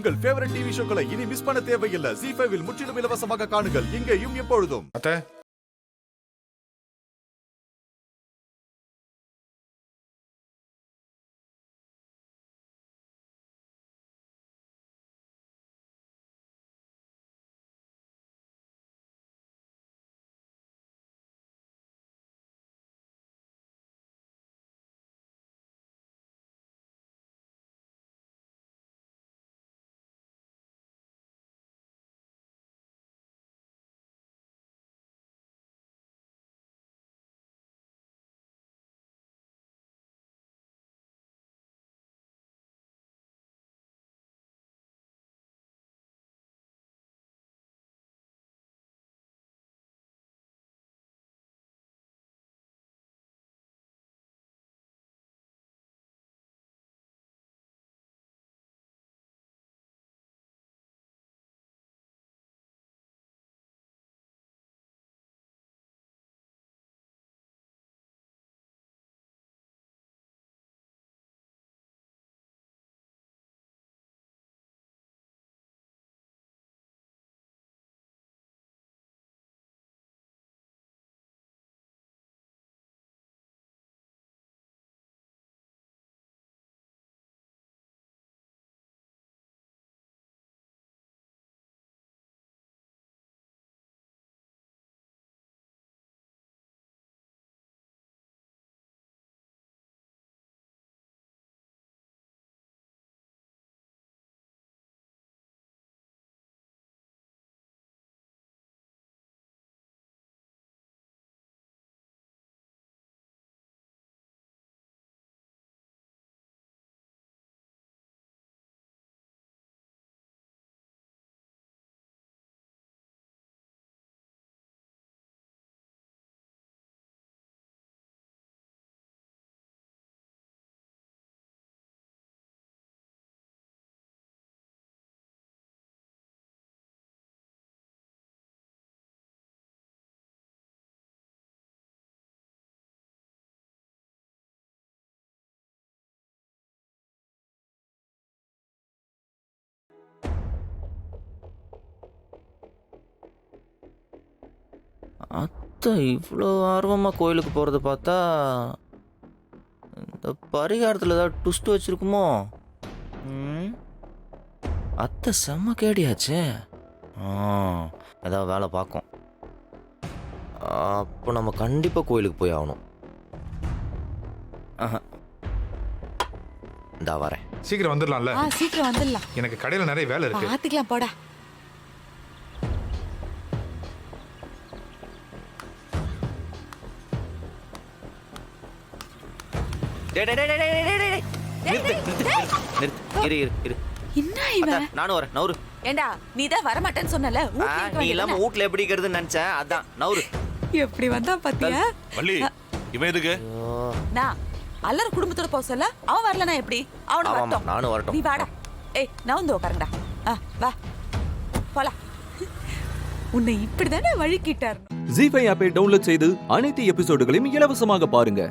உங்கள் favourite TV ஷோக்களை இனி miss பண்ண தேவையில்லை. ZEE5 இல் முற்றிலும் இலவசமாக காணுங்கள், இங்கேயும் எப்பொழுதும். அத்தை இவ்வளோ ஆர்வமாக கோயிலுக்கு போகிறத பார்த்தா இந்த பரிகாரத்தில் ஏதாவது ட்விஸ்ட் வச்சுருக்குமோ? அத்தை செம்ம கேடியாச்சே. ஏதாவது வேலை பார்க்கும். அப்போ நம்ம கண்டிப்பாக கோயிலுக்கு போய் ஆகணும். இந்தா வரேன். சீக்கிரம் வந்துடலாம்ல? சீக்கிரம் வந்துடலாம். எனக்கு கடையில் நிறைய வேலை இருக்கு. பார்த்துக்கலாம் போடா. நானும் வரேன். நவுரு. ஏண்டா நீதான் வர மாட்டேன்னு சொன்னல. நீ இல்லாம வீட்ல எப்படி இருக்கிறதுன்னு நினைச்சேன். அதான் நவுரு. எப்படி வந்தா பாத்தியா? வள்ளி, இவன் எதுக்கு? நான் அல்லற குடும்பத்தோட போக சொல்ல அவன் வரலனா எப்படி? அவன வரட்டும். நானும் வரட்டும். நீ வாடா. ஏய் நான் வந்து உட்காருங்கடா. வா போலாம். உன்னை இப்படிதானே வழிகிட்டார். ZEE5 ஆப்பை டவுன்லோட் செய்து அனைத்து எபிசோடுகளையும் இலவசமாக பாருங்க.